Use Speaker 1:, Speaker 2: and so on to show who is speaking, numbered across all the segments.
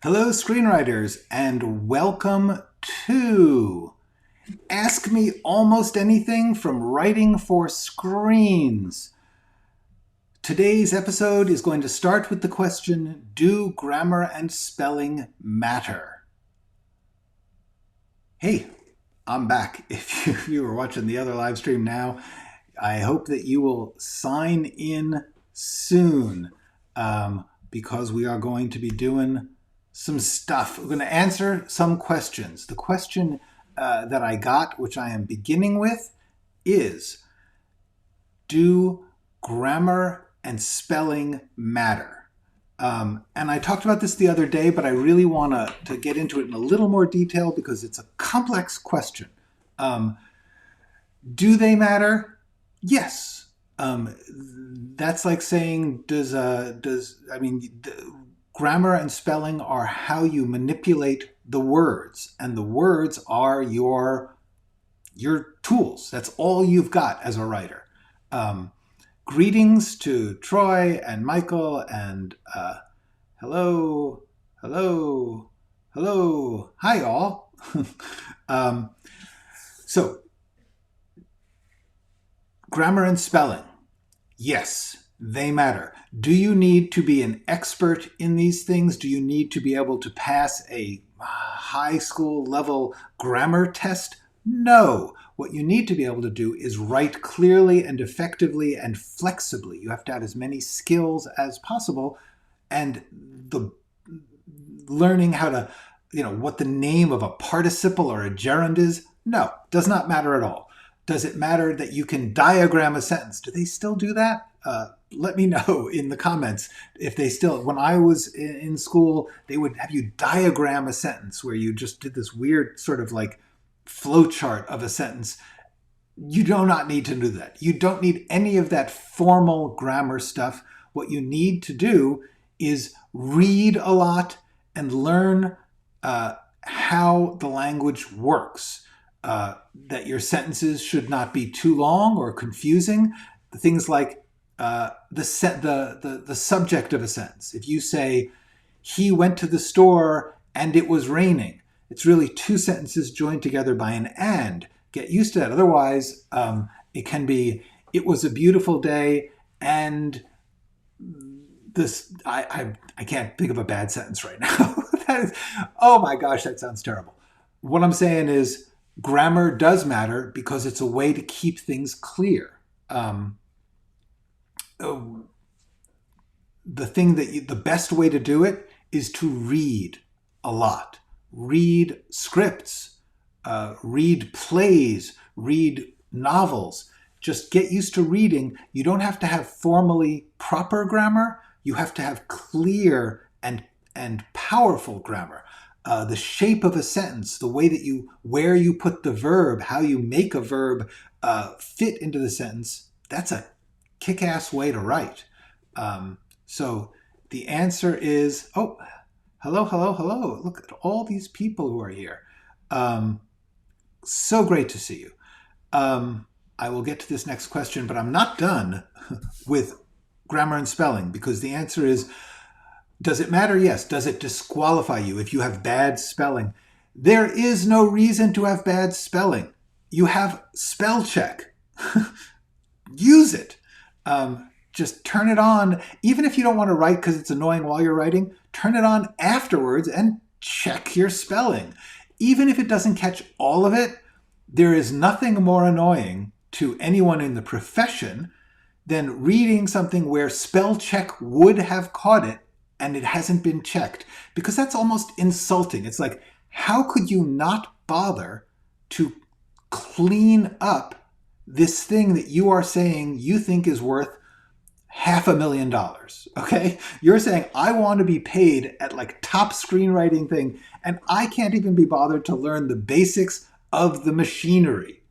Speaker 1: Hello, screenwriters, and welcome to Ask Me Almost Anything from Writing for Screens. Today's episode is going to start with the question, do grammar and spelling matter? Hey, I'm back. If you were watching the other live stream now, I hope that you will sign in soon because we are going to be doing some stuff. We're going to answer some questions. The question that I got, which I am beginning with, is, do grammar and spelling matter? And I talked about this the other day, but I really want to get into it in a little more detail because it's a complex question. Do they matter? Yes. That's like saying, grammar and spelling are how you manipulate the words, and the words are your tools. That's all you've got as a writer. Greetings to Troy and Michael and hello, hello, hello. Hi, all. So, grammar and spelling. Yes, they matter. Do you need to be an expert in these things? Do you need to be able to pass a high school level grammar test? No. What you need to be able to do is write clearly and effectively and flexibly. You have to have as many skills as possible, and the learning how to, what the name of a participle or a gerund is, no, does not matter at all. Does it matter that you can diagram a sentence? Do they still do that? Let me know in the comments if they still, when I was in school, they would have you diagram a sentence where you just did this weird sort of like flow chart of a sentence. You do not need to do that. You don't need any of that formal grammar stuff. What you need to do is read a lot and learn how the language works. That your sentences should not be too long or confusing. Things like the subject of a sentence. If you say, he went to the store and it was raining, it's really two sentences joined together by an and. Get used to that. Otherwise, it can be, it was a beautiful day and this, I can't think of a bad sentence right now. That is, oh my gosh, that sounds terrible. What I'm saying is, grammar does matter because it's a way to keep things clear. The best way to do it is to read a lot. Read scripts, read plays, read novels. Just get used to reading. You don't have to have formally proper grammar. You have to have clear and powerful grammar. The shape of a sentence, the way that where you put the verb, how you make a verb fit into the sentence, that's a kick-ass way to write. So the answer is, oh, hello, hello, hello. Look at all these people who are here. So great to see you. I will get to this next question, but I'm not done with grammar and spelling because the answer is, does it matter? Yes. Does it disqualify you if you have bad spelling? There is no reason to have bad spelling. You have spell check. Use it. Just turn it on. Even if you don't want to write because it's annoying while you're writing, turn it on afterwards and check your spelling. Even if it doesn't catch all of it, there is nothing more annoying to anyone in the profession than reading something where spell check would have caught it and it hasn't been checked, because that's almost insulting. It's like, how could you not bother to clean up this thing that you are saying you think is worth $500,000, okay? You're saying, I want to be paid at like top screenwriting thing, and I can't even be bothered to learn the basics of the machinery.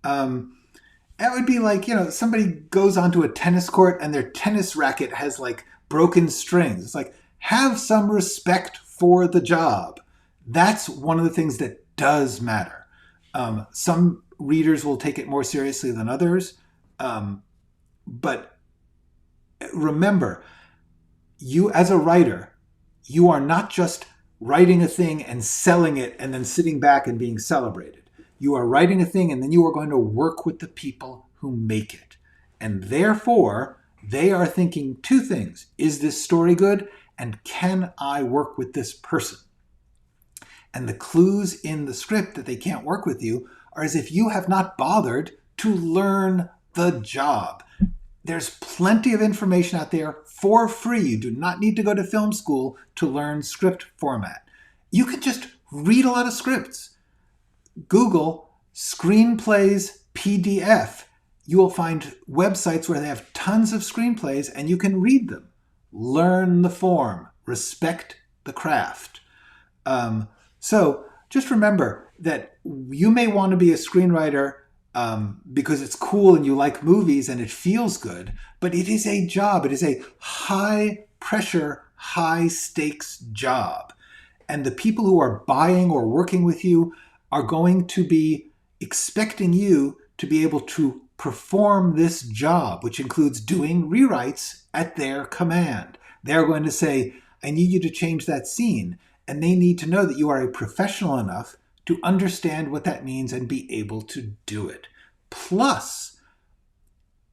Speaker 1: That would be like, somebody goes onto a tennis court and their tennis racket has like broken strings. It's like, have some respect for the job. That's one of the things that does matter. Some readers will take it more seriously than others. But remember, you as a writer, you are not just writing a thing and selling it and then sitting back and being celebrated. You are writing a thing and then you are going to work with the people who make it. And therefore, they are thinking two things. Is this story good? And can I work with this person? And the clues in the script that they can't work with you are as if you have not bothered to learn the job. There's plenty of information out there for free. You do not need to go to film school to learn script format. You can just read a lot of scripts. Google screenplays PDF. You will find websites where they have tons of screenplays and you can read them. Learn the form. Respect the craft. So just remember that you may want to be a screenwriter because it's cool and you like movies and it feels good, but it is a job. It is a high pressure, high stakes job. And the people who are buying or working with you are going to be expecting you to be able to perform this job, which includes doing rewrites at their command. They're going to say, I need you to change that scene. And they need to know that you are a professional enough to understand what that means and be able to do it. Plus,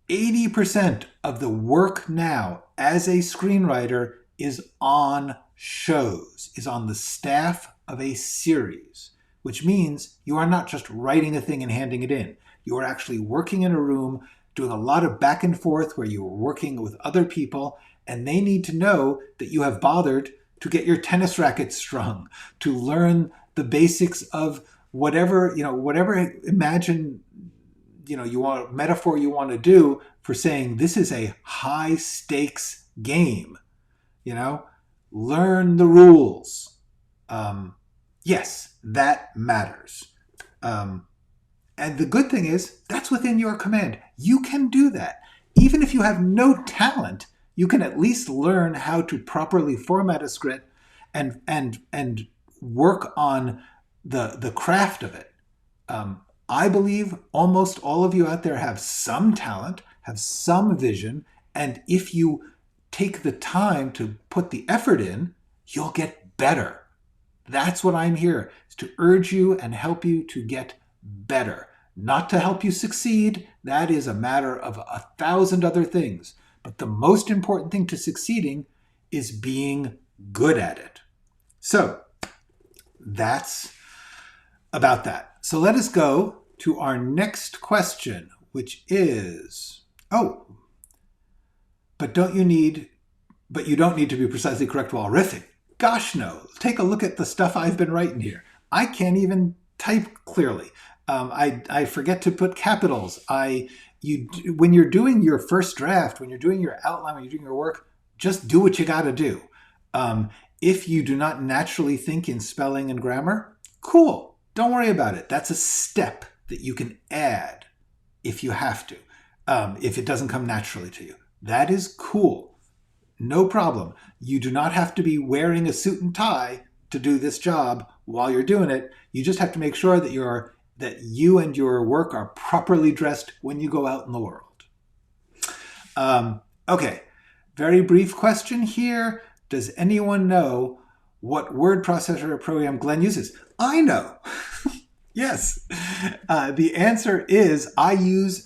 Speaker 1: 80% of the work now as a screenwriter is on shows, is on the staff of a series, which means you are not just writing a thing and handing it in. You are actually working in a room, doing a lot of back and forth where you are working with other people, and they need to know that you have bothered to get your tennis racket strung, to learn the basics of whatever imagine, you want metaphor you want to do for saying this is a high stakes game, learn the rules. Yes, that matters. And the good thing is that's within your command. You can do that. Even if you have no talent, you can at least learn how to properly format a script and work on the craft of it. I believe almost all of you out there have some talent, have some vision, and if you take the time to put the effort in, you'll get better. That's what I'm here, is to urge you and help you to get better. Not to help you succeed. That is a matter of 1,000 other things. But the most important thing to succeeding is being good at it. So that's about that. So let us go to our next question, which is, but you don't need to be precisely correct while riffing. Gosh, no. Take a look at the stuff I've been writing here. I can't even type clearly. I forget to put capitals. When you're doing your first draft, when you're doing your outline, when you're doing your work, just do what you got to do. If you do not naturally think in spelling and grammar, cool. Don't worry about it. That's a step that you can add if you have to, if it doesn't come naturally to you. That is cool. No problem. You do not have to be wearing a suit and tie to do this job while you're doing it. You just have to make sure that you and your work are properly dressed when you go out in the world. Okay, very brief question here. Does anyone know what word processor program Glenn uses? I know. Yes. The answer is I use,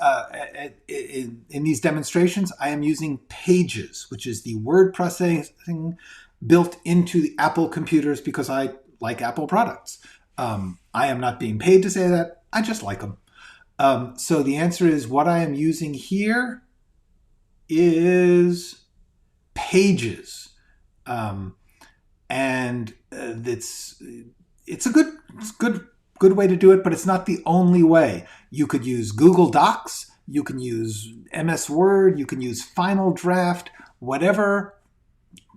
Speaker 1: in these demonstrations, I am using Pages, which is the word processing built into the Apple computers because I like Apple products. I am not being paid to say that. I just like them. So the answer is what I am using here is Pages. And it's a good way to do it, but it's not the only way. You could use Google Docs, you can use MS Word, you can use Final Draft, whatever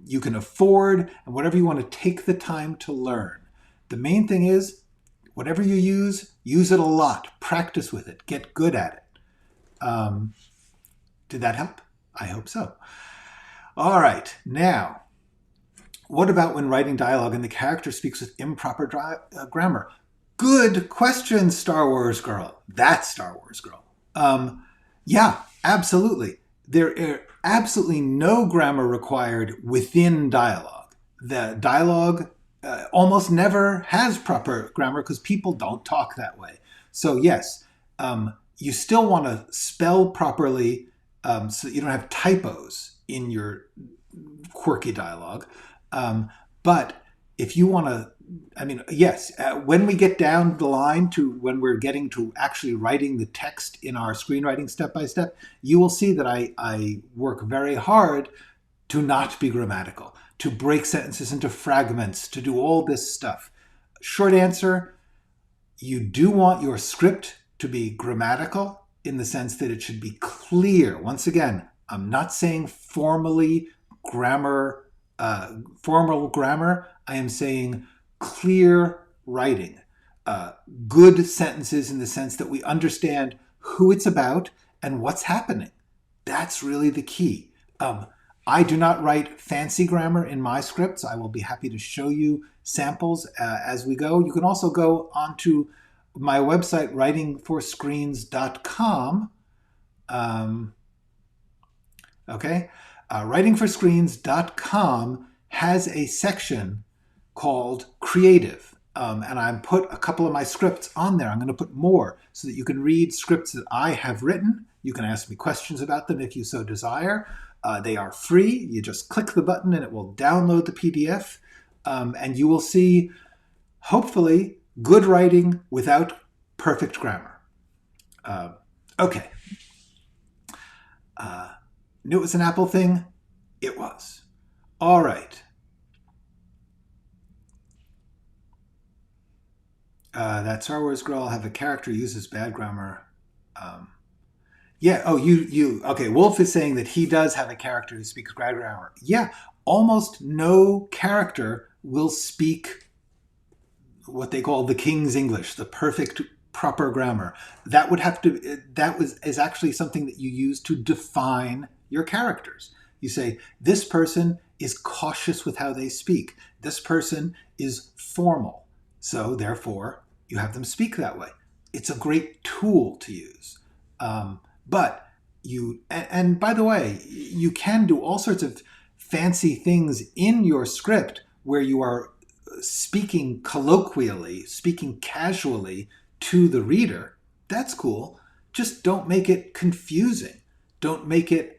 Speaker 1: you can afford and whatever you want to take the time to learn. The main thing is, whatever you use it a lot. Practice with it. Get good at it. Did that help? I hope so. All right. Now, what about when writing dialogue and the character speaks with improper grammar? Good question, Star Wars girl. That's Star Wars girl. Yeah, absolutely. There are absolutely no grammar required within dialogue. The dialogue almost never has proper grammar because people don't talk that way. So yes, you still want to spell properly so that you don't have typos in your quirky dialogue. But if you want to, I mean, yes, when we get down the line to when we're getting to actually writing the text in our screenwriting step by step, you will see that I work very hard to not be grammatical, to break sentences into fragments, to do all this stuff. Short answer, you do want your script to be grammatical in the sense that it should be clear. Once again, I'm not saying formal grammar. I am saying clear writing. Good sentences in the sense that we understand who it's about and what's happening. That's really the key. I do not write fancy grammar in my scripts. I will be happy to show you samples as we go. You can also go onto my website, writingforscreens.com. Writingforscreens.com has a section called Creative. And I put a couple of my scripts on there. I'm going to put more so that you can read scripts that I have written. You can ask me questions about them if you so desire. They are free. You just click the button and it will download the PDF. And you will see, hopefully, good writing without perfect grammar. Okay. Knew it was an Apple thing? It was. All right. That Star Wars girl have a character who uses bad grammar. Yeah. Oh, you. Okay. Wolf is saying that he does have a character who speaks bad grammar. Yeah. Almost no character will speak what they call the King's English, the perfect proper grammar. That would have to. Is actually something that you use to define your characters. You say this person is cautious with how they speak. This person is formal. So therefore, you have them speak that way. It's a great tool to use. But you, and by the way, you can do all sorts of fancy things in your script where you are speaking colloquially, speaking casually to the reader. That's cool. Just don't make it confusing. Don't make it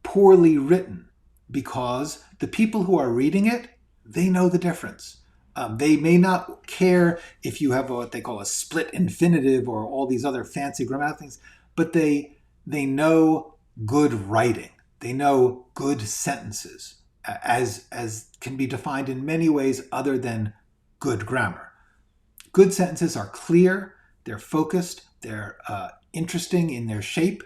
Speaker 1: poorly written, because the people who are reading it, they know the difference. They may not care if you have what they call a split infinitive or all these other fancy grammatical things, but they know good writing. They know good sentences, as can be defined in many ways other than good grammar. Good sentences are clear, they're focused, they're interesting in their shape.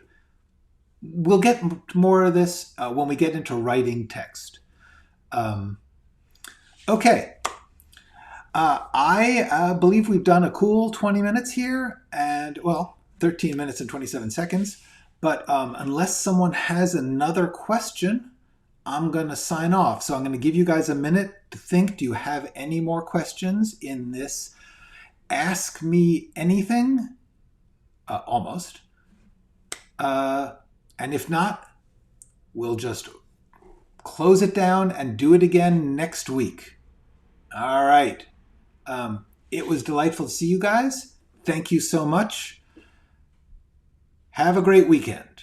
Speaker 1: We'll get more of this when we get into writing text. Okay. I believe we've done a cool 20 minutes here, and, well, 13 minutes and 27 seconds. But unless someone has another question, I'm going to sign off. So I'm going to give you guys a minute to think. Do you have any more questions in this Ask Me Anything? Almost. And if not, we'll just close it down and do it again next week. All right. It was delightful to see you guys. Thank you so much. Have a great weekend.